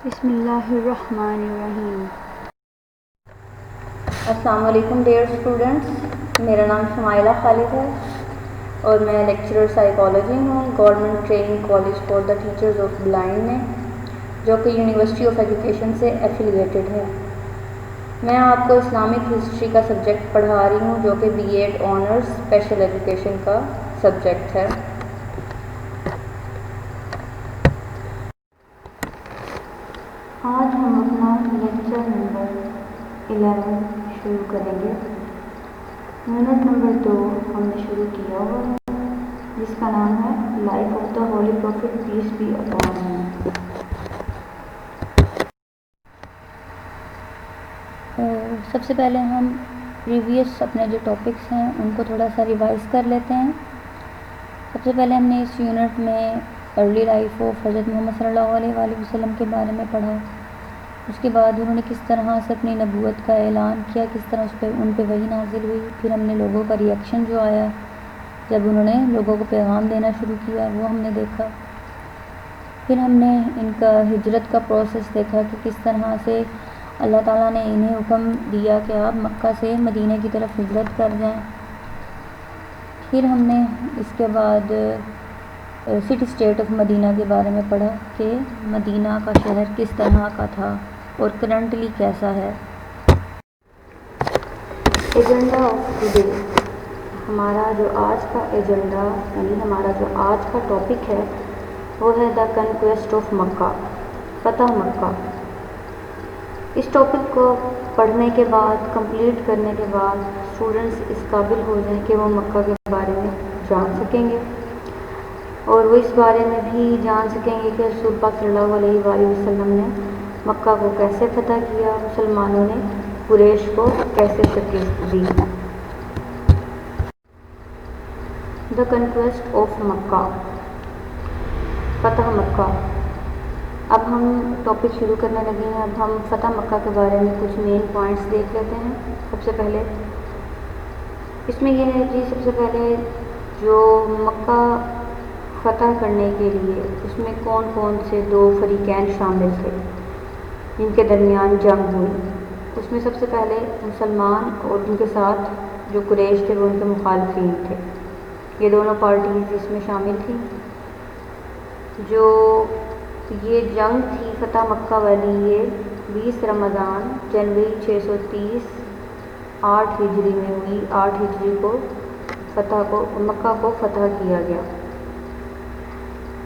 بسم اللہ الرحمن الرحیم۔ السلام علیکم ڈیئر اسٹوڈنٹس، میرا نام شمائلہ خالد ہے اور میں لیکچرر سائیکالوجی ہوں government training college for the teachers of blind میں، جو کہ یونیورسٹی آف ایجوکیشن سے ایفیلیٹڈ ہے۔ میں آپ کو اسلامک ہسٹری کا سبجیکٹ پڑھا رہی ہوں، جو کہ B Ed honours special education کا سبجیکٹ ہے۔ آج ہم اپنا لیکچر نمبر 11 شروع کریں گے۔ یونٹ نمبر 2 ہم نے شروع کیا ہوا ہے، جس کا نام ہے life of the holy prophet peace be upon him. سب سے پہلے ہم پریویس اپنے جو ٹاپکس ہیں ان کو تھوڑا سا ریوائز کر لیتے ہیں۔ سب سے پہلے ہم نے اس یونٹ میں ارلی لائف آف حضرت محمد صلی اللہ علیہ وآلہ وسلم کے بارے میں پڑھا۔ اس کے بعد انہوں نے کس طرح سے اپنی نبوت کا اعلان کیا، کس طرح ان پہ وحی نازل ہوئی۔ پھر ہم نے لوگوں کا ریئیکشن جو آیا جب انہوں نے لوگوں کو پیغام دینا شروع کیا، وہ ہم نے دیکھا۔ پھر ہم نے ان کا ہجرت کا پروسیس دیکھا کہ کس طرح سے اللہ تعالیٰ نے انہیں حکم دیا کہ آپ مکہ سے مدینہ کی طرف ہجرت کر جائیں۔ پھر ہم نے اس کے بعد سٹی اسٹیٹ آف مدینہ کے بارے میں پڑھا کہ مدینہ کا شہر کس طرح کا تھا اور کرنٹلی کیسا ہے۔ ایجنڈا آف ٹوڈے، ہمارا جو آج کا ایجنڈا یعنی ہمارا جو آج کا ٹاپک ہے وہ ہے دا کنکویسٹ آف مکہ، فتح مکہ۔ اس ٹاپک کو پڑھنے کے بعد، کمپلیٹ کرنے کے بعد اسٹوڈنٹس اس قابل ہو جائیں کہ وہ مکہ کے بارے میں جان سکیں گے، اور وہ اس بارے میں بھی جان سکیں گے کہ رسول پاک صلی اللہ علیہ وآلہ وسلم نے مکہ کو کیسے فتح کیا، مسلمانوں نے قریش کو کیسے شکست دی۔ دا کنکویسٹ آف مکہ، فتح مکہ۔ اب ہم ٹاپک شروع کرنے لگے ہیں۔ اب ہم فتح مکہ کے بارے میں کچھ مین پوائنٹس دیکھ لیتے ہیں۔ سب سے پہلے اس میں یہ ہے کہ سب سے پہلے جو مکہ فتح کرنے کے لیے اس میں کون کون سے دو فریقین شامل تھے جن کے درمیان جنگ ہوئی۔ اس میں سب سے پہلے مسلمان اور ان کے ساتھ جو قریش تھے وہ ان کے مخالفین تھے۔ یہ دونوں پارٹیز اس میں شامل تھیں۔ جو یہ جنگ تھی فتح مکہ والی، یہ 20 رمضان جنوری 630 8 ہجری میں ہوئی۔ 8 ہجری کو مکہ کو فتح کیا گیا۔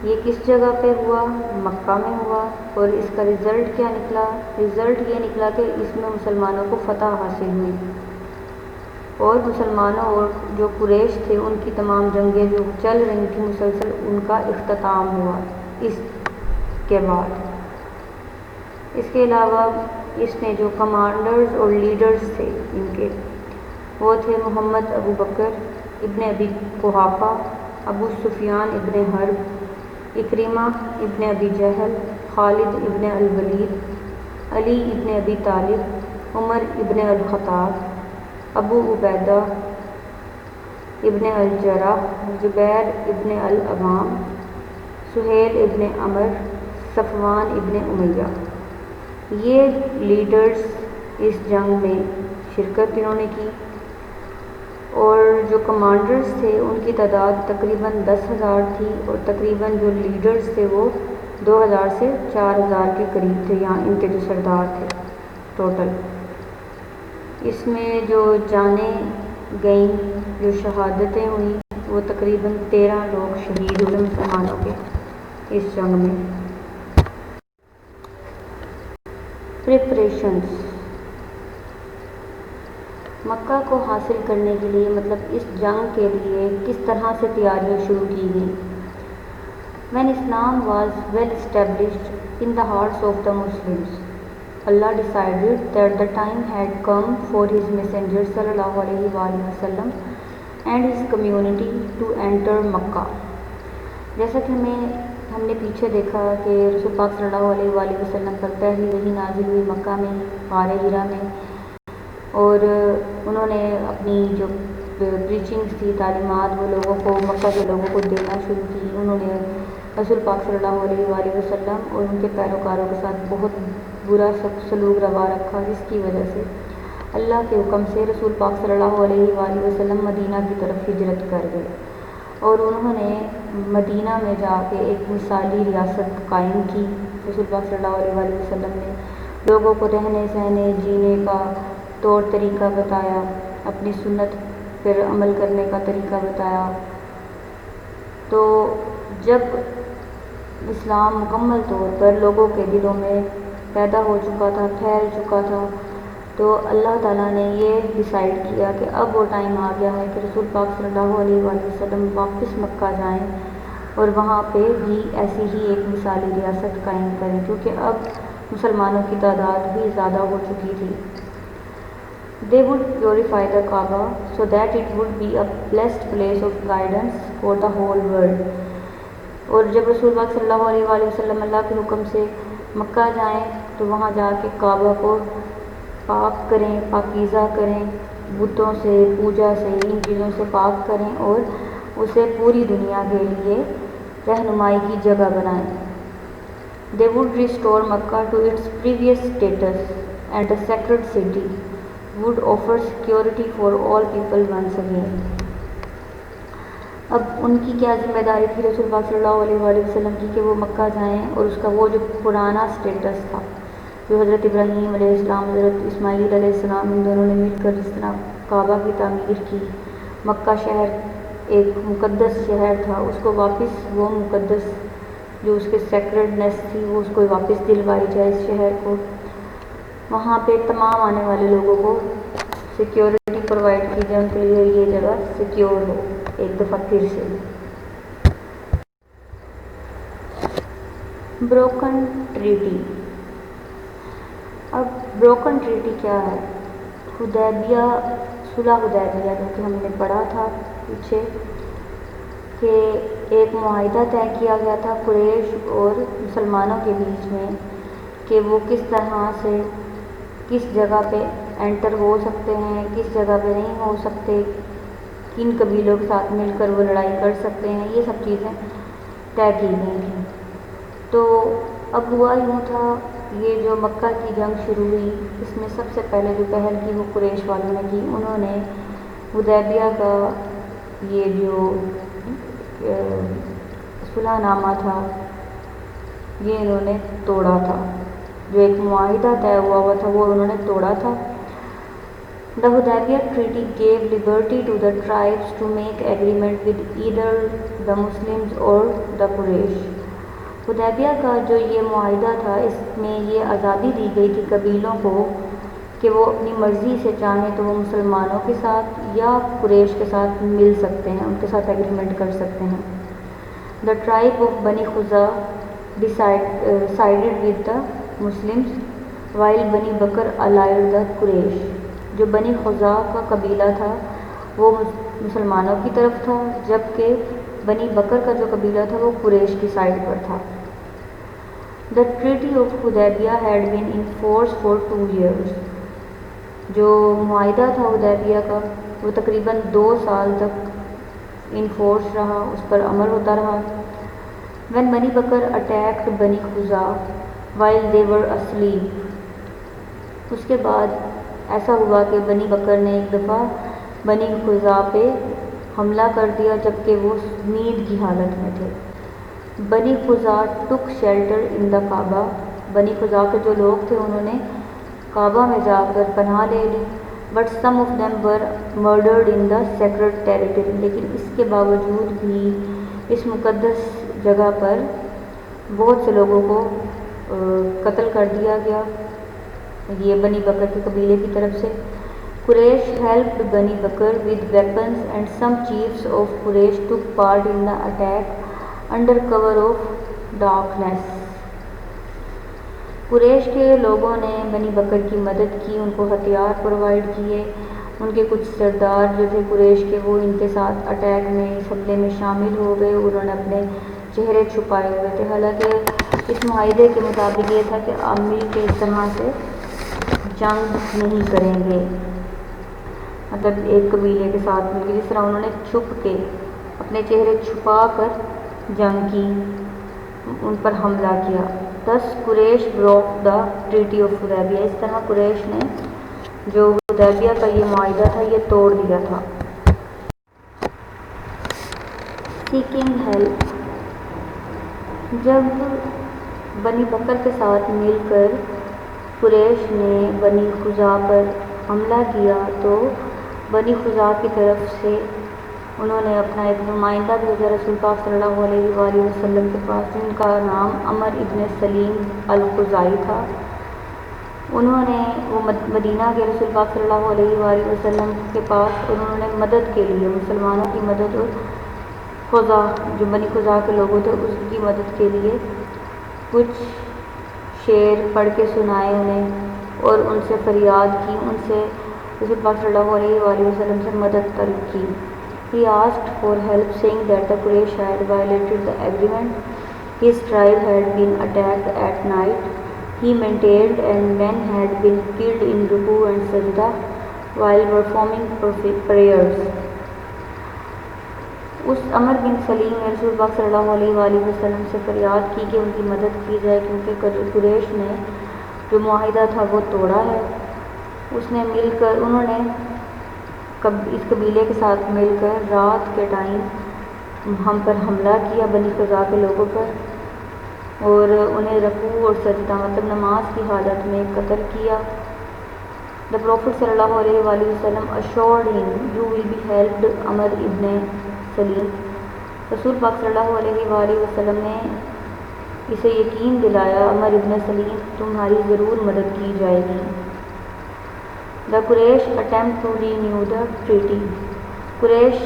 یہ کس جگہ پہ ہوا؟ مکہ میں ہوا۔ اور اس کا رزلٹ کیا نکلا؟ رزلٹ یہ نکلا کہ اس میں مسلمانوں کو فتح حاصل ہوئی، اور مسلمانوں اور جو قریش تھے ان کی تمام جنگیں جو چل رہی تھیں مسلسل، ان کا اختتام ہوا اس کے بعد۔ اس کے علاوہ اس میں جو کمانڈرز اور لیڈرز تھے ان کے، وہ تھے محمد ابو بکر ابن ابی قحافہ، ابو سفیان ابن حرب، اکرمہ ابن ابی جہل، خالد ابن الولید، علی ابن ابی طالب، عمر ابن الخطاب، ابو عبیدہ ابن الجرح، زبیر ابن العوام، سہیل ابن عمر، صفوان ابن امیہ۔ یہ لیڈرز اس جنگ میں شرکت انہوں نے کی، اور جو کمانڈرز تھے ان کی تعداد تقریباً 10,000 تھی، اور تقریباً جو لیڈرز تھے وہ 2,000 سے 4,000 کے قریب تھے، یہاں ان کے جو سردار تھے ٹوٹل۔ اس میں جو جانیں گئیں، جو شہادتیں ہوئیں، وہ تقریباً 13 لوگ شہید ہوئے مسلمانوں کے اس جنگ میں۔ پریپریشنز، مکہ کو حاصل کرنے کے لیے مطلب اس جنگ کے لیے کس طرح سے تیاریاں شروع کی گئیں۔ When Islam was well established in the hearts of the Muslims, Allah decided that the time had come for His Messenger sallallahu alaihi wasallam and his community to enter Makkah. جیسا کہ ہم نے پیچھے دیکھا کہ رسول پاک صلی اللہ علیہ وآلہ وسلم پر پہلی وحی نازل ہوئی مکہ میں، غار حرا میں، اور انہوں نے اپنی جو پریچنگز تھی، تعلیمات، وہ لوگوں کو، مکہ کے لوگوں کو دینا شروع کی۔ انہوں نے رسول پاک صلی اللہ علیہ وآلہ وسلم اور ان کے پیروکاروں کے ساتھ بہت برا سلوک روا رکھا، جس کی وجہ سے اللہ کے حکم سے رسول پاک صلی اللہ علیہ وآلہ وسلم مدینہ کی طرف ہجرت کر گئے، اور انہوں نے مدینہ میں جا کے ایک مثالی ریاست قائم کی۔ رسول پاک صلی اللہ علیہ وآلہ وسلم نے لوگوں کو رہنے سہنے جینے کا طور طریقہ بتایا، اپنی سنت پر عمل کرنے کا طریقہ بتایا۔ تو جب اسلام مکمل طور پر لوگوں کے دلوں میں پیدا ہو چکا تھا، پھیل چکا تھا، تو اللہ تعالیٰ نے یہ ڈیسائیڈ کیا کہ اب وہ ٹائم آ گیا ہے کہ رسول پاک صلی اللہ علیہ وآلہ وسلم واپس مکہ جائیں اور وہاں پہ بھی ایسی ہی ایک مثالی ریاست قائم کریں، کیونکہ اب مسلمانوں کی تعداد بھی زیادہ ہو چکی تھی۔ They would purify the Kaaba so that it would be a blessed place of guidance for the whole world۔ اور جب رسول پاک صلی اللہ علیہ وآلہ وسلم اللہ کے حکم سے مکہ جائیں تو وہاں جا کے کعبہ کو پاک کریں، پاکیزہ کریں، بتوں سے، پوجا سے، ان چیزوں سے پاک کریں اور اسے پوری دنیا کے لیے رہنمائی کی جگہ بنائیں۔ They would restore Makkah to its previous status and the sacred city would offer security for all people once again۔ اب ان کی کیا ذمہ داری تھی رسول پاک صلی اللہ علیہ وآلہ وسلم کی کہ وہ مکہ جائیں اور اس کا وہ جو پرانا سٹیٹس تھا جو حضرت ابراہیم علیہ السلام، حضرت اسماعیل علیہ السلام، ان دونوں نے مل کر جس طرح کعبہ کی تعمیر کی، مکہ شہر ایک مقدس شہر تھا، اس کو واپس وہ مقدس جو اس کے سیکرڈنیس تھی وہ اس کو واپس دلوائی جائے اس شہر کو، وہاں پہ تمام آنے والے لوگوں کو سیکیورٹی پرووائڈ کی جائے، ان کے لیے یہ جگہ سیکیور ہو ایک دفعہ پھر سے۔ Broken treaty. اب بروکن ٹریٹی کیا ہے؟ حدیبیہ، صلح حدیبیہ جو کہ ہم نے پڑھا تھا پیچھے کہ ایک معاہدہ طے کیا گیا تھا قریش اور مسلمانوں کے بیچ میں کہ وہ کس طرح سے کس جگہ پہ انٹر ہو سکتے ہیں، کس جگہ پہ نہیں ہو سکتے، کن قبیلوں کے ساتھ مل کر وہ لڑائی کر سکتے ہیں، یہ سب چیزیں طے کی گئی تھیں۔ تو اب ہوا یوں تھا، یہ جو مکہ کی جنگ شروع ہوئی اس میں سب سے پہلے جو پہل کی وہ قریش والوں نے کی، انہوں نے حدیبیہ کا یہ جو صلح نامہ تھا یہ انہوں نے توڑا تھا، جو ایک معاہدہ طے ہوا تھا وہ انہوں نے توڑا تھا۔ The Hudaybiyah Treaty gave liberty to the tribes to make agreement with either the Muslims or the Quraysh۔ حدیبیہ کا جو یہ معاہدہ تھا اس میں یہ آزادی دی گئی تھی قبیلوں کو کہ وہ اپنی مرضی سے چاہیں تو وہ مسلمانوں کے ساتھ یا قریش کے ساتھ مل سکتے ہیں، ان کے ساتھ ایگریمنٹ کر سکتے ہیں۔ The tribe of Bani Khuzaa sided with the Muslims while Bani Bakr allied the Quraysh۔ جو بنی خزاع کا قبیلہ تھا وہ مسلمانوں کی طرف تھا، جبکہ بنی بکر کا جو قبیلہ تھا وہ قریش کی سائڈ پر تھا۔ The Treaty of Hudaybiyah had been in force for 2 years۔ جو معاہدہ تھا حدیبیہ کا وہ تقریباً 2 سال تک ان فورس رہا، اس پر عمل ہوتا رہا۔ When Bani Bakr attacked Bani Khuzaa while they were asleep۔ اس کے بعد ایسا ہوا کہ بنی بکر نے ایک دفعہ بنی خزاع پہ حملہ کر دیا جبکہ وہ نیند کی حالت میں تھے۔ بنی خزاع took shelter in the Kaaba۔ بنی خزاع کے جو لوگ تھے انہوں نے کعبہ میں جا کر پناہ لے لی، but some of them were murdered in the sacred territory۔ لیکن اس کے باوجود بھی اس مقدس جگہ پر بہت سے لوگوں کو قتل کر دیا گیا یہ بنی بکر کے قبیلے کی طرف سے۔ قریش helped بنی بکر with weapons and some chiefs of Quraysh took part in the attack under cover of darkness۔ قریش کے لوگوں نے بنی بکر کی مدد کی، ان کو ہتھیار پرووائڈ کیے، ان کے کچھ سردار جو تھے قریش کے وہ ان کے ساتھ اٹیک میں اس حملے میں شامل ہو گئے، انہوں نے اپنے چہرے چھپائے ہوئے تھے، حالانکہ اس معاہدے کے مطابق یہ تھا کہ آپ مل کے اس طرح سے جنگ نہیں کریں گے، مطلب ایک قبیلے کے ساتھ مل کے جس طرح انہوں نے چھپ کے اپنے چہرے چھپا کر جنگ کی ان پر حملہ کیا. Thus Quraysh broke the treaty of حدیبیہ. اس طرح قریش نے جو حدیبیہ کا یہ معاہدہ تھا یہ توڑ دیا تھا. Seeking help. جب بنی بکر کے ساتھ مل کر قریش نے بنی خزاع پر حملہ کیا تو بنی خزاع کی طرف سے انہوں نے اپنا ایک نمائندہ بھیجا رسول پاک صلی اللہ علیہ وآلہ وسلم کے پاس، جن کا نام عمر ابن سلیم الخزاعی تھا. وہ مدینہ کے رسول پاک صلی اللہ علیہ وآلہ وسلم کے پاس انہوں نے مدد کے لیے، مسلمانوں کی مدد اور خزاع جو بنی خزاع کے لوگوں تھے اس کی مدد کے لیے کچھ شعر پڑھ کے سنائے انہیں اور ان سے فریاد کی، ان سے رسول پاک صلی اللہ علیہ وآلہ وسلم سے مدد طلب کی. He asked for help, saying that the Quraysh had violated the agreement. His tribe had been attacked at night. He maintained and men had been killed in ruku and sajda while performing prayers. اس عمر بن سلیم نے رسول پاک صلی اللہ علیہ وآلہ وسلم سے فریاد کی کہ ان کی مدد کی جائے، کیونکہ قریش نے جو معاہدہ تھا وہ توڑا ہے. انہوں نے اس قبیلے کے ساتھ مل کر رات کے ٹائم ہم پر حملہ کیا، بنی خزاع کے لوگوں پر، اور انہیں رکوع اور سجدہ مطلب نماز کی حالت میں قتل کیا. The Prophet صلی اللہ علیہ وآلہ وسلم assured him, "You will be helped." عمر ابن سلیم، رسول پاک صلی اللہ علیہ وآلہ وسلم نے اسے یقین دلایا، عمر ابن سلیم تمہاری ضرور مدد کی جائے گی. The Quraysh attempt to renew the treaty. قریش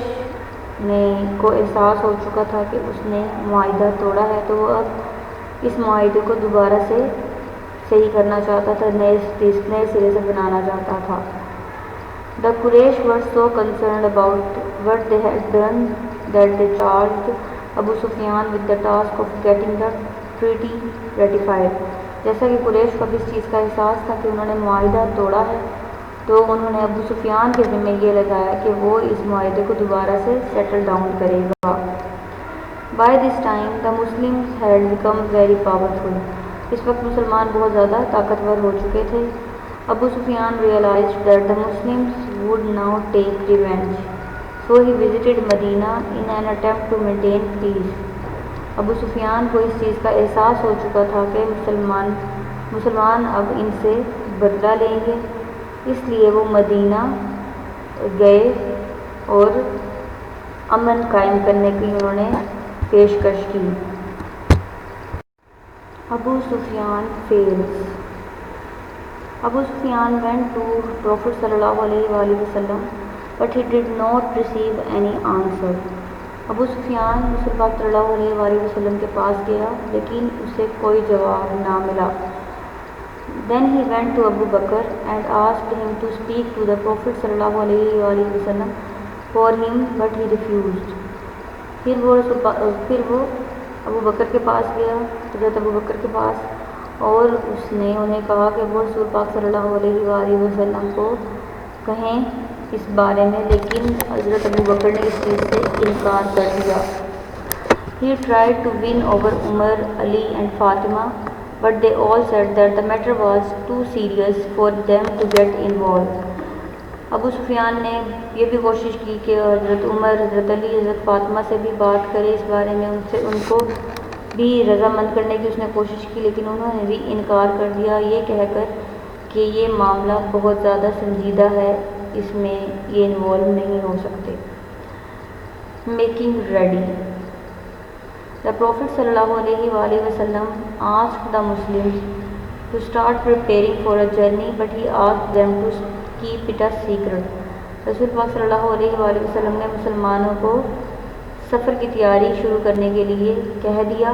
کو احساس ہو چکا تھا کہ اس نے معاہدہ توڑا ہے، تو وہ اب اس معاہدے کو دوبارہ سے صحیح کرنا چاہتا تھا، نئے سرے سے بنانا چاہتا تھا. The Quraysh were so concerned about what they had done that they charged Abu Sufyan with the task of getting the treaty ratified. جیسا کہ قریش کو اس چیز کا احساس تھا کہ انہوں نے معاہدہ توڑا ہے، تو انہوں نے ابو سفیان کے ذمہ یہ لگایا کہ وہ اس معاہدے کو دوبارہ سے سیٹل ڈاؤن کرے گا. By this time the Muslims had become very powerful. اس وقت مسلمان بہت زیادہ طاقتور ہو چکے تھے. ابو سفیان realized that the Muslims would now take revenge. So he visited Medina in an attempt to maintain peace. ابو سفیان کو اس چیز کا احساس ہو چکا تھا کہ مسلمان اب ان سے بدلہ لیں گے، اس لیے وہ مدینہ گئے اور امن قائم کرنے کی انہوں نے پیشکش کی. ابو سفیان fails. Abu Sufyan went to Prophet صلی اللہ علیہ وآلہ وسلم but he did not receive any answer. ابو سفیان رسول پاک صلی اللہ علیہ وآلہ وسلم کے پاس گیا لیکن اسے کوئی جواب نہ ملا. Then he went to Abu Bakr and asked him to speak to the Prophet صلی اللہ علیہ وآلہ وسلم for him, but he refused. پھر وہ ابو بکر کے پاس گیا، حضرت ابو بکر کے پاس، اور اس نے انہیں کہا کہ وہ رسول پاک صلی اللہ علیہ وآلہ وسلم کو کہیں اس بارے میں، لیکن حضرت ابو بکر نے اس چیز سے انکار کر دیا. He tried to win over Umar, Ali and Fatima, but they all said that the matter was too serious for them to get involved. ابو سفیان نے یہ بھی کوشش کی کہ حضرت عمر، حضرت علی، حضرت فاطمہ سے بھی بات کرے اس بارے میں، ان کو بھی رضامند کرنے کی اس نے کوشش کی، لیکن انہوں نے بھی انکار کر دیا یہ کہہ کر کہ یہ معاملہ بہت زیادہ سنجیدہ ہے، اس میں یہ انوالو نہیں ہو سکتے. Making ready. The Prophet صلی اللہ علیہ وآلہ وسلم asked the Muslims to start preparing for a journey, but he asked them to keep it a secret. رسول پاک صلی اللہ علیہ وآلہ وسلم نے مسلمانوں کو سفر کی تیاری شروع کرنے کے لیے کہہ دیا،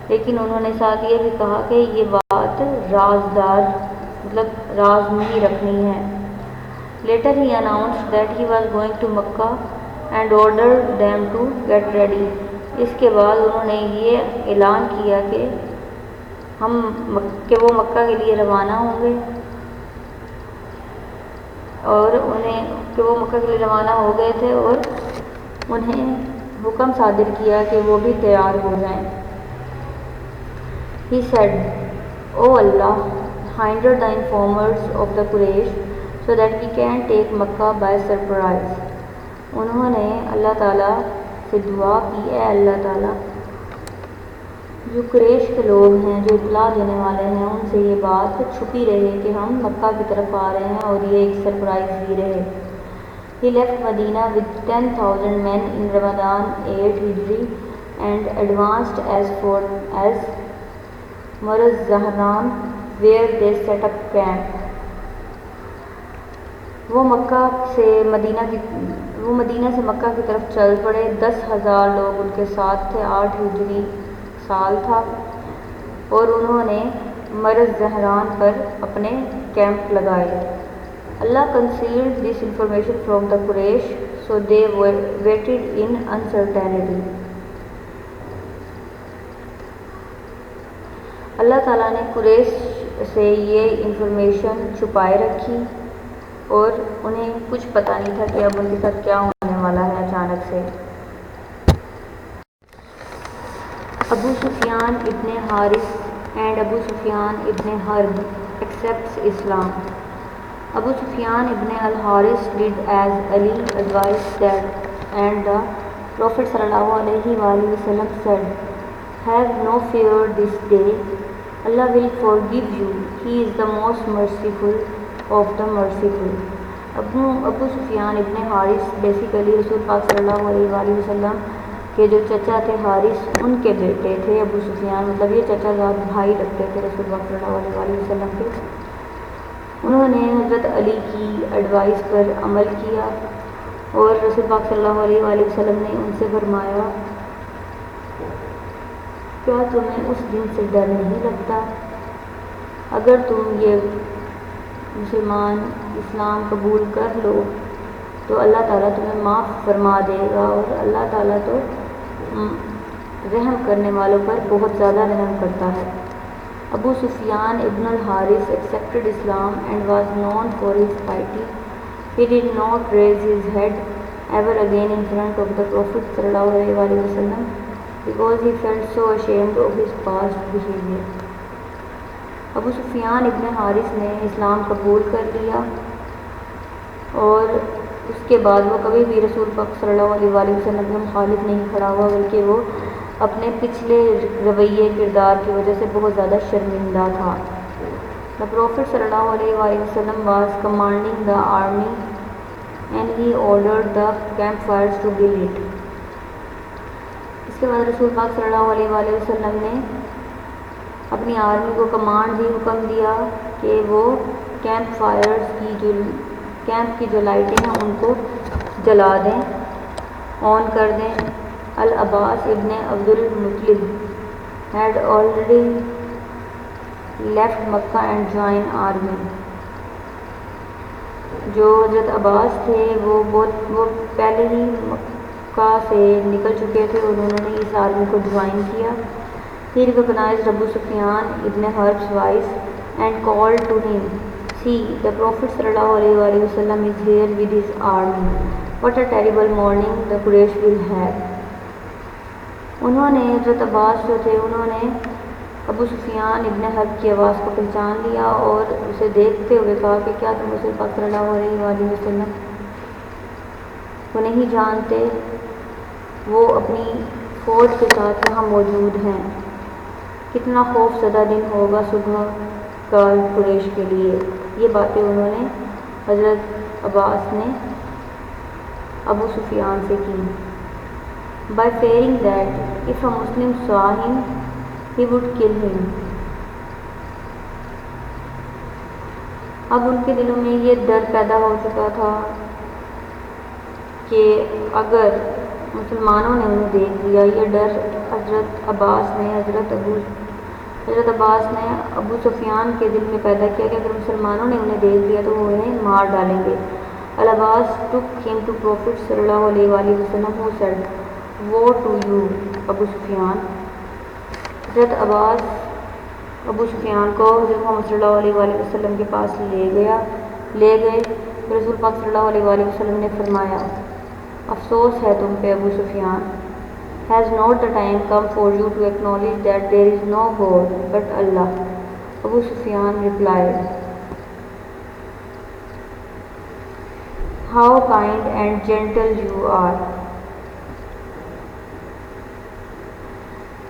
لیکن انہوں نے ساتھ یہ بھی کہا کہ یہ بات راز نہیں رکھنی ہے. Later he announced that he was going to Makkah and ordered them to get ready. اس کے بعد انہوں نے یہ اعلان کیا کہ وہ مکہ کے لیے روانہ ہوں گے، اور وہ مکہ کے لیے روانہ ہو گئے تھے اور انہیں حکم صادر کیا کہ وہ بھی تیار ہو جائیں. He said, O Allah, hinder the informers of the Quraysh so that we can take Makkah by surprise. انہوں نے اللہ تعالیٰ سے دعا کی، اے اللہ تعالیٰ جو قریش کے لوگ ہیں، جو اطلاع دینے والے ہیں، ان سے یہ بات چھپی رہے کہ ہم مکہ کی طرف آ رہے ہیں اور یہ ایک سرپرائز بھی رہے۔ He left Medina with 10,000 men in Ramadan 8 Hijri and advanced as far as Marz Zahran where they set up camp. وہ مدینہ سے مکہ کی طرف چل پڑے، 10,000 لوگ ان کے ساتھ تھے، 8 ہجری سال تھا، اور انہوں نے مرز زہران پر اپنے کیمپ لگائے۔ اللہ concealed this information from the Quraysh, so they waited in uncertainty. اللہ تعالیٰ نے قریش سے یہ انفارمیشن چھپائے رکھی اور انہیں کچھ پتہ نہیں تھا کہ اب ان کے ساتھ کیا ہونے والا ہے اچانک سے۔ ابو سفیان ابن Haris and Abu Sufyan ibn Harb accepts Islam. Abu Sufyan ibn al-Harith did as Ali advised that, and the Prophet sallallahu alaihi wasallam said, have no fear this day, Allah will forgive you, He is the most merciful of the merciful. Abu Sufyan ibn Harith basically رسول پاک صلی اللہ علیہ وسلم کہ جو چچا تھے حارث، ان کے بیٹے تھے ابو سفیان، مطلب یہ چچا زاد بھائی لگتے تھے رسول پاک صلی اللہ علیہ وسلم کے۔ انہوں نے حضرت علی کی ایڈوائس پر عمل کیا اور رسول پاک صلی اللہ علیہ وسلم نے ان سے فرمایا، کیا تمہیں اس دن سے ڈر نہیں لگتا؟ اگر تم یہ مسلمان اسلام قبول کر لو تو اللہ تعالیٰ تمہیں معاف فرما دے گا، اور اللہ تعالیٰ تو رحم کرنے والوں پر بہت زیادہ رحم کرتا ہے۔ ابو سفیان ابن الحارث accepted Islam and was known for his piety. He did not raise his head ever again in front of the Prophet sallallahu alaihi wasallam because he felt so ashamed of his past behavior. ابو سفیان ابن حارث نے اسلام قبول کر لیا اور اس کے بعد وہ کبھی بھی رسول پاک صلی اللہ علیہ وسلم کے مخالف نہیں کھڑا ہوا، بلکہ وہ اپنے پچھلے رویے کردار کی وجہ سے بہت زیادہ شرمندہ تھا۔ The Prophet صلی اللہ علیہ وسلم was commanding the army and he ordered the campfires to be lit. اس کے بعد رسول پاک صلی اللہ علیہ وسلم نے اپنی آرمی کو کمانڈ دی، حکم دیا کہ وہ کیمپ فائرز کیمپ کی جو لائٹیں ہیں ان کو جلا دیں، آن کر دیں۔ العباس ابن عبد المطلب had already left Makkah and joined army. جو حضرت عباس تھے وہ پہلے ہی مکہ سے نکل چکے تھے اور انہوں نے اس آرمی کو جوائن کیا۔ He recognized Abu Sufyan ibn Harb's voice and called to him, see, the Prophet sallallahu alaihi wasallam is here with his army. What a terrible morning the Quraysh will have. انہوں نے حضرت عباس جو تھے انہوں نے ابو سفیان ابن حرب کی آواز کو پہچان لیا اور اسے دیکھتے ہوئے کہا کہ کیا تم رسول پاک صلی اللہ علیہ وسلم کو نہیں جانتے؟ وہ اپنی فوج کے ساتھ یہاں موجود ہیں۔ کتنا خوف زدہ دن ہوگا صبح کا قریش کے لیے۔ یہ باتیں انہوں نے حضرت عباس نے ابو سفیان سے کی۔ By fearing that if a Muslim saw him, he would kill him. اب ان کے دلوں میں یہ ڈر پیدا ہو چکا تھا کہ اگر مسلمانوں نے انہیں دیکھ لیا، یہ ڈر حضرت عباس نے ابو سفیان کے دل میں پیدا کیا کہ اگر مسلمانوں نے انہیں دیکھ لیا تو وہ انہیں مار ڈالیں گے۔ العباس took him to Prophet صلی اللہ علیہ وسلم who said, woe to you ابو سفیان۔ حضرت عباس ابو سفیان کو حضرت محمد صلی اللہ علیہ وسلم کے پاس لے گئے۔ رسول پاک صلی اللہ علیہ وسلم نے فرمایا، افسوس ہے تم پہ ابو سفیان، Has not the time come for you to acknowledge that there is no God but Allah? Abu Sufyan replied, How kind and gentle you are.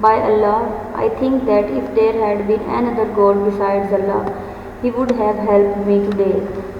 By Allah, I think that if there had been another God besides Allah, He would have helped me today.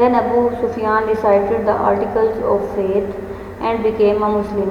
Then Abu Sufyan recited the articles of faith and became a Muslim.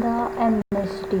The amnesty.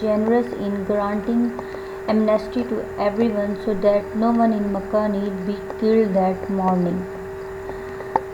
generous in granting amnesty to everyone so that no one in Makkah need be killed that morning.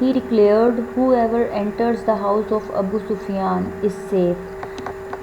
He declared whoever enters the house of Abu Sufyan is safe.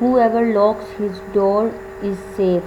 Whoever locks his door is safe.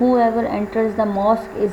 Whoever enters the mosque is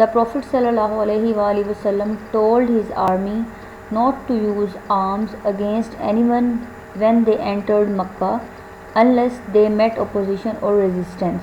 The Prophet sallallahu alaihi wasallam told his army not to use arms against anyone when they entered Makkah unless they met opposition or resistance.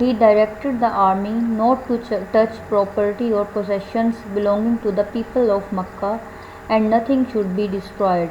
He directed the army not to touch property or possessions belonging to the people of Makkah and nothing should be destroyed.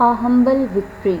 A humble victory.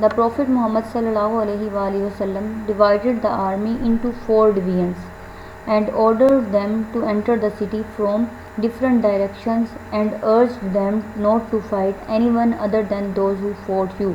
The Prophet Muhammad sallallahu alaihi wasallam divided the army into 4 divisions and ordered them to enter the city from different directions and urged them not to fight anyone other than those who fought you.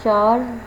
4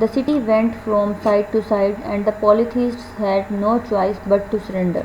The city went from side to side and the polytheists had no choice but to surrender.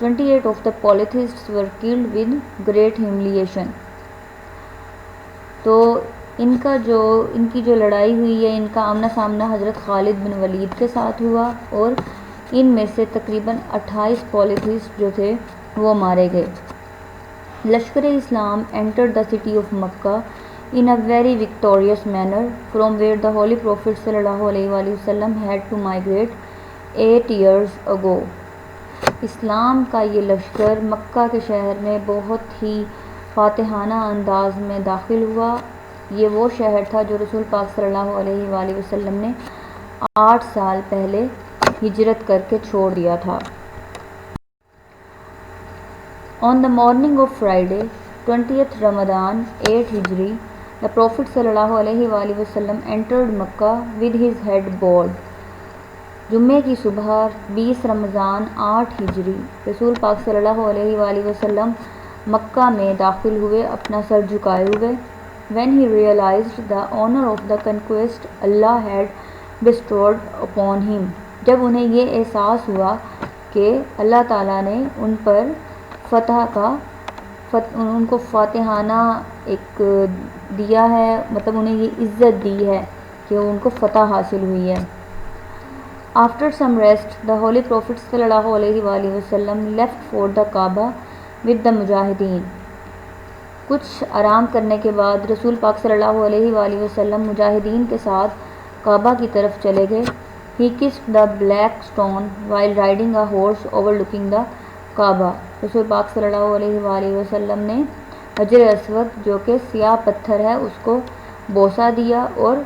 28 of the polytheists were killed with great humiliation. تو ان کی جو لڑائی ہوئی ہے، ان کا آمنا سامنا حضرت خالد بن ولید کے ساتھ ہوا، اور ان میں سے تقریباً 28 پولیتھیسٹ جو تھے وہ مارے گئے. لشکر اسلام entered the city of Makkah in a very victorious manner from where the Holy Prophet sallallahu alaihi wasallam had to migrate 8 years ago. اسلام کا یہ لشکر مکہ کے شہر میں بہت ہی فاتحانہ انداز میں داخل ہوا. یہ وہ شہر تھا جو رسول پاک صلی اللہ علیہ وآلہ وسلم نے 8 سال پہلے ہجرت کر کے چھوڑ دیا تھا. On the morning of Friday, 20th Ramadan, 8 Hijri, the Prophet sallallahu alaihi wasallam entered Makkah with his head bald. جمعے کی صبح 20 رمضان 8 ہجری رسول پاک صلی اللہ علیہ وآلہ وسلم مکہ میں داخل ہوئے اپنا سر جھکائے ہوئے. When he realized the honor of the conquest Allah had bestowed upon him, جب انہیں یہ احساس ہوا کہ اللہ تعالیٰ نے ان پر ان کو فاتحانہ ایک دیا ہے، مطلب انہیں یہ عزت دی ہے کہ ان کو فتح حاصل ہوئی ہے. After some rest, the Holy Prophet sallallahu alaihi wasallam left for the Kaaba with the mujahideen. کچھ آرام کرنے کے بعد رسول پاک صلی اللہ علیہ وآلہ وسلم مجاہدین کے ساتھ کعبہ کی طرف چلے گئے. He kissed the black stone while riding a horse overlooking the Kaaba. رسول پاک صلی اللہ علیہ وآلہ وسلم نے حجر اسود جو کہ سیاہ پتھر ہے اس کو بوسہ دیا اور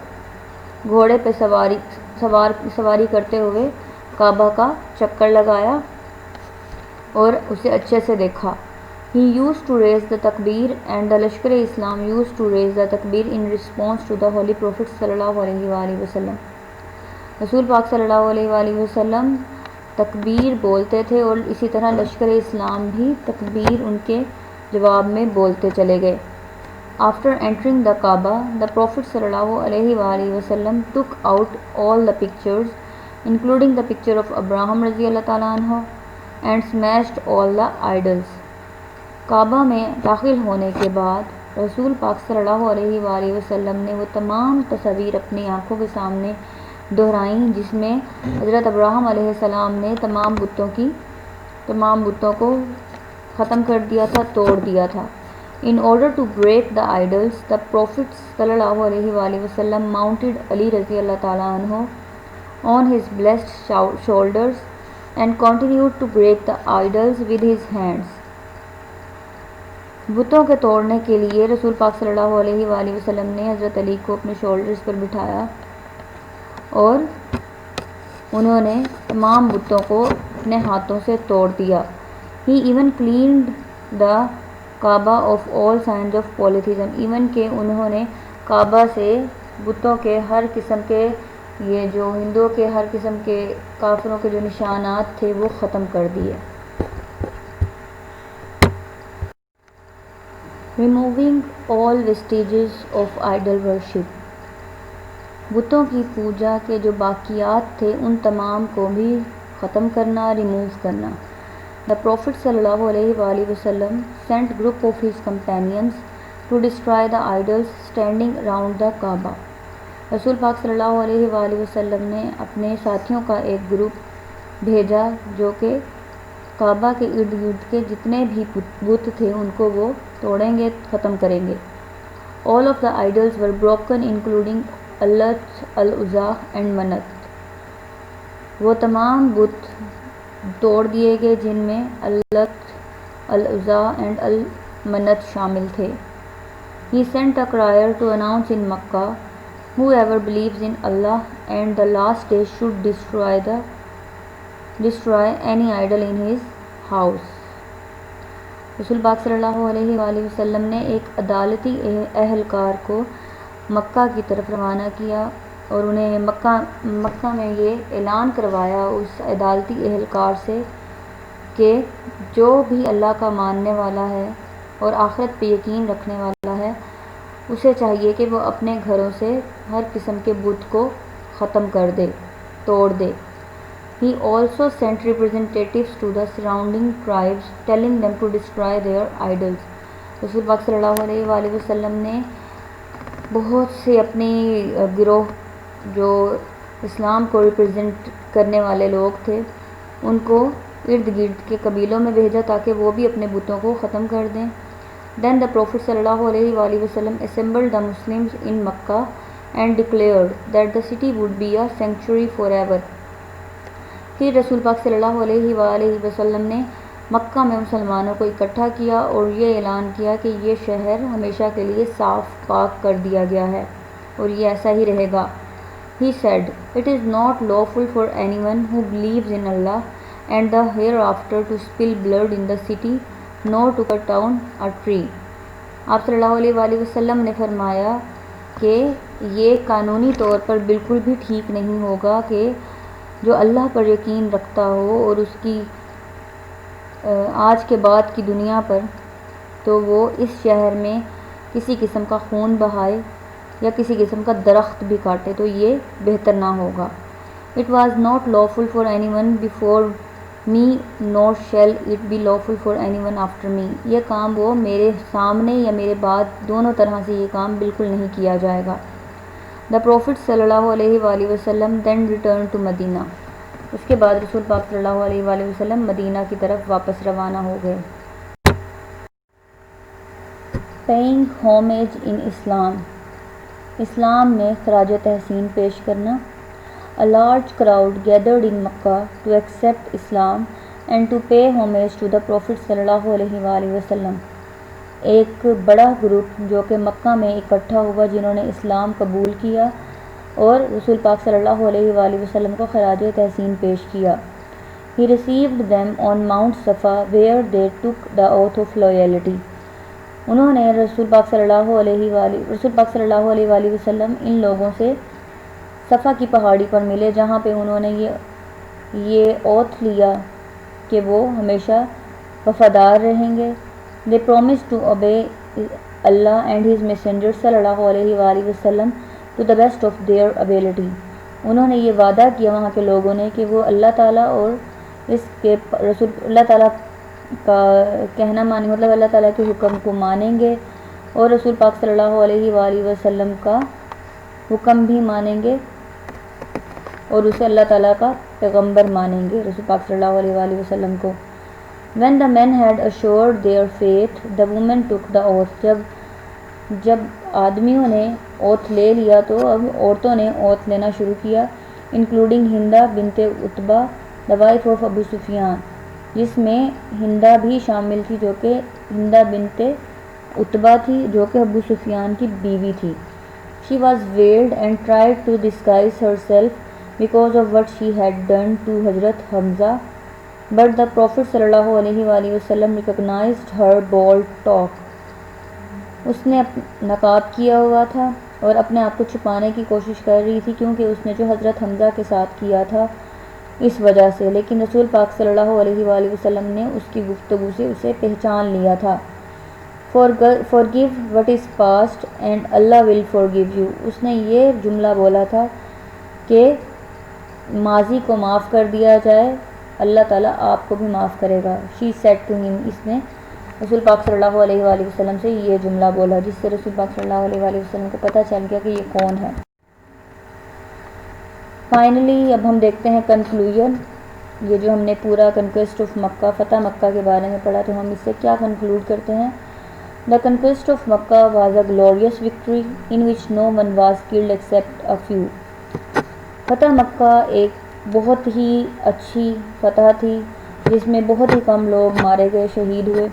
گھوڑے پہ سواری کرتے ہوئے کعبہ کا چکر لگایا اور اسے اچھے سے دیکھا. He used to raise the takbir and the Lashkar Islam used to raise the takbir in response to the Holy Prophet sallallahu alaihi وآلہ وسلم. رسول پاک صلی اللہ علیہ وآلہ وسلم تکبیر بولتے تھے اور اسی طرح لشکر اسلام بھی تکبیر ان کے جواب میں بولتے چلے گئے. After entering the Kaaba, the Prophet sallallahu alaihi وآلہ وسلم took out all the pictures, including the picture of Abraham رضی اللہ تعالیٰ عنہ, and smashed all the idols. کعبہ میں داخل ہونے کے بعد رسول پاک صلی اللہ علیہ وآلہ وسلم نے وہ تمام تصاویر اپنی آنکھوں کے سامنے دہرائیں جس میں حضرت ابراہیم علیہ السلام نے تمام بتوں کو ختم کر دیا تھا، توڑ دیا تھا. In order to break the idols, the Prophet صلی اللہ علیہ وآلہ وسلم mounted علی رضی اللہ تعالیٰ عنہ on his blessed shoulders and continued to break the idols with his hands. بتوں کے توڑنے کے لیے رسول پاک صلی اللہ علیہ وآلہ وسلم نے حضرت علی کو اپنے شولڈرز پر بٹھایا اور انہوں نے تمام بتوں کو اپنے ہاتھوں سے توڑ دیا. He even cleaned the Kaaba of all signs of polytheism, even کہ انہوں نے کعبہ سے بتوں کے ہر قسم کے یہ جو ہندوؤں کے ہر قسم کے کافروں کے جو نشانات تھے وہ ختم کر دیے. Removing all vestiges of idol worship, بتوں کی پوجا کے جو باقیات تھے ان تمام کو بھی ختم کرنا، ریموو کرنا. The Prophet صلی اللہ علیہ وآلہ وسلم sent group of his companions to destroy the idols standing around the Kaaba. رسول پاک صلی اللہ علیہ وآلہ وسلم نے اپنے ساتھیوں کا ایک گروپ بھیجا جو کہ کعبہ کے ارد گرد کے جتنے بھی بت تھے ان کو وہ توڑیں گے، ختم کریں گے. All of the idols were broken including Allat, Al-Uzza and Manat. وہ تمام بت توڑ دیے گئے جن میں اللت، Al-Uzza and Al-Manat شامل تھے. He sent a crier to announce in Makkah, whoever believes in Allah and the last day should destroy any idol in his house. رسول پاک صلی اللہ علیہ وآلہ وسلم نے ایک عدالتی اہلکار کو مکہ کی طرف روانہ کیا اور انہیں مکہ میں یہ اعلان کروایا اس عدالتی اہلکار سے کہ جو بھی اللہ کا ماننے والا ہے اور آخرت پہ یقین رکھنے والا ہے اسے چاہیے کہ وہ اپنے گھروں سے ہر قسم کے بت کو ختم کر دے، توڑ دے. He also sent representatives to the surrounding tribes telling them to destroy their idols. رسول پاک صلی اللہ علیہ وآلہ وسلم نے بہت سے اپنی گروہ جو اسلام کو ریپرزینٹ کرنے والے لوگ تھے ان کو ارد گرد کے قبیلوں میں بھیجا تاکہ وہ بھی اپنے بتوں کو ختم کر دیں. Then the Prophet صلی اللہ علیہ وآلہ وسلم assembled the Muslims in Makkah and declared that the city would be a sanctuary forever. پھر رسول پاک صلی اللہ علیہ وآلہ وسلم نے مکہ میں مسلمانوں کو اکٹھا کیا اور یہ اعلان کیا کہ یہ شہر ہمیشہ کے لیے صاف پاک کر دیا گیا ہے اور یہ ایسا ہی رہے گا. He said, "It is not lawful for anyone who believes in Allah and the hereafter to spill blood in the city, nor to cut down a tree." آپ صلی اللہ علیہ وآلہ وسلم نے فرمایا کہ یہ قانونی طور پر بالکل بھی ٹھیک نہیں ہوگا کہ جو اللہ پر یقین رکھتا ہو اور اس کی آج کے بعد کی دنیا پر تو وہ اس شہر میں کسی قسم کا خون بہائے یا کسی قسم کا درخت بھی کاٹے تو یہ بہتر نہ ہوگا. It was not lawful for anyone before me nor shall it be lawful for anyone after me. یہ کام وہ میرے سامنے یا میرے بعد دونوں طرح سے یہ کام بالکل نہیں کیا جائے گا. The Prophet صلی اللہ علیہ وآلہ وسلم then returned to Medina. اس کے بعد رسول پاک صلی اللہ علیہ وآلہ وسلم مدینہ کی طرف واپس روانہ ہو گئے. Paying homage in Islam. اسلام میں خراج تحسین پیش کرنا. A large crowd gathered in Makkah to accept Islam and to pay homage to the Prophet صلی اللہ علیہ وآلہ وسلم. ایک بڑا گروپ جو کہ مکہ میں اکٹھا ہوا جنہوں نے اسلام قبول کیا اور رسول پاک صلی اللہ علیہ وآلہ وسلم کو خراج تحسین پیش کیا. He received them on Mount Safa where they took the oath of loyalty. انہوں نے رسول پاک صلی اللہ علیہ وآلہ وسلم ان لوگوں سے صفا کی پہاڑی پر ملے جہاں پہ انہوں نے یہ اوتھ لیا کہ وہ ہمیشہ وفادار رہیں گے. They promised to obey Allah and His Messenger صلی اللہ علیہ وآلہ وسلم to the best of their ability. انہوں نے یہ وعدہ کیا وہاں کے لوگوں نے کہ وہ اللہ تعالیٰ اور اس کے رسول اللہ تعالیٰ کا کہنا مانیں مطلب اللہ تعالیٰ کے حکم کو مانیں گے اور رسول پاک صلی اللہ علیہ وآلہ وسلم کا حکم بھی مانیں گے اور اسے اللہ تعالیٰ کا پیغمبر مانیں گے رسول پاک صلی اللہ علیہ وآلہ وسلم کو. When the men had assured their faith, the women took the oath. جب آدمیوں نے اوتھ لے لیا تو اب عورتوں نے اوتھ لینا شروع کیا انکلوڈنگ ہندا بنت عتبہ the wife of ابو سفیان جس میں ہندا بھی شامل تھی جو کہ ہندا بنت عتبہ تھی جو کہ ابو سفیان کی بیوی تھی. She was veiled and tried to disguise herself because of what she had done to Hazrat Hamza. But the Prophet صلی اللہ علیہ وآلہ وسلم recognized her bold talk. اس نے نقاب کیا ہوا تھا اور اپنے آپ کو چھپانے کی کوشش کر رہی تھی کیونکہ اس نے جو حضرت حمزہ کے ساتھ کیا تھا اس وجہ سے لیکن رسول پاک صلی اللہ علیہ وآلہ وسلم نے اس کی گفتگو سے اسے پہچان لیا تھا. Forgive what is past and Allah will forgive you. اس نے یہ جملہ بولا تھا کہ ماضی کو معاف کر دیا جائے اللہ تعالیٰ آپ کو بھی معاف کرے گا. She said to him. اس نے رسول پاک صلی اللہ علیہ وآلہ وسلم سے یہ جملہ بولا جس سے رسول پاک صلی اللہ علیہ وآلہ وسلم کو پتہ چل گیا کہ یہ کون ہے. فائنلی اب ہم دیکھتے ہیں کنکلوژن. یہ جو ہم نے پورا کنکویسٹ آف مکہ فتح مکہ کے بارے میں پڑھا تو ہم اس سے کیا کنکلوڈ کرتے ہیں. The conquest of Makkah was a glorious victory in which no one was killed except a few. فتح مکہ ایک بہت ہی اچھی فتح تھی جس میں بہت ہی کم لوگ مارے گئے شہید ہوئے.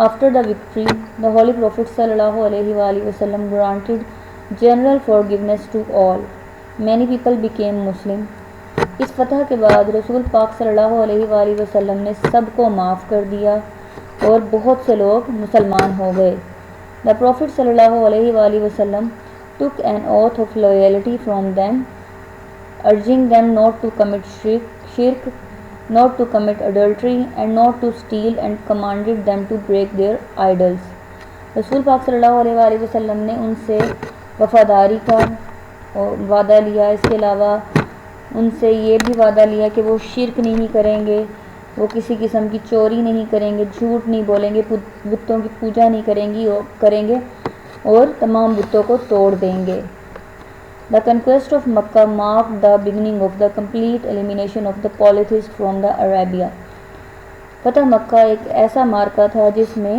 After the victory, the Holy Prophet صلی اللہ علیہ وآلہ وسلم granted general forgiveness to all. Many people became Muslim. اس فتح کے بعد رسول پاک صلی اللہ علیہ وآلہ وسلم نے سب کو معاف کر دیا اور بہت سے لوگ مسلمان ہو گئے. The Prophet صلی اللہ علیہ وآلہ وسلم took an oath of loyalty from them, urging them not to commit shirk, not to commit adultery and not to steal and commanded them to break their idols. رسول پاک صلی اللہ علیہ وآلہ وسلم نے ان سے وفاداری کا وعدہ لیا. اس کے علاوہ ان سے یہ بھی وعدہ لیا کہ وہ شرک نہیں کریں گے، وہ کسی قسم کی چوری نہیں کریں گے، جھوٹ نہیں بولیں گے، بتوں کی پوجا نہیں کریں گے اور تمام بتوں کو توڑ دیں گے۔ The conquest of Makkah marked the beginning of the complete elimination of the polytheists from the Arabia۔ فتح مکہ ایک ایسا مارکہ تھا جس میں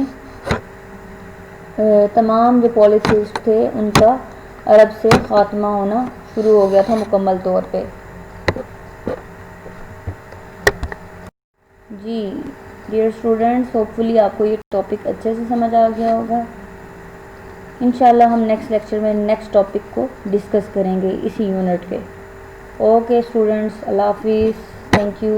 تمام جو پولیتھیسٹ تھے ان کا عرب سے خاتمہ ہونا شروع ہو گیا تھا مکمل طور پہ۔ جی ڈیئر اسٹوڈینٹس، ہوپ فلی آپ کو یہ ٹاپک اچھے سے سمجھ آ گیا ہوگا۔ انشاءاللہ ہم نیکسٹ لیکچر میں نیکسٹ ٹاپک کو ڈسکس کریں گے اسی یونٹ کے۔ اوکے اسٹوڈینٹس، اللہ حافظ، تھینک یو۔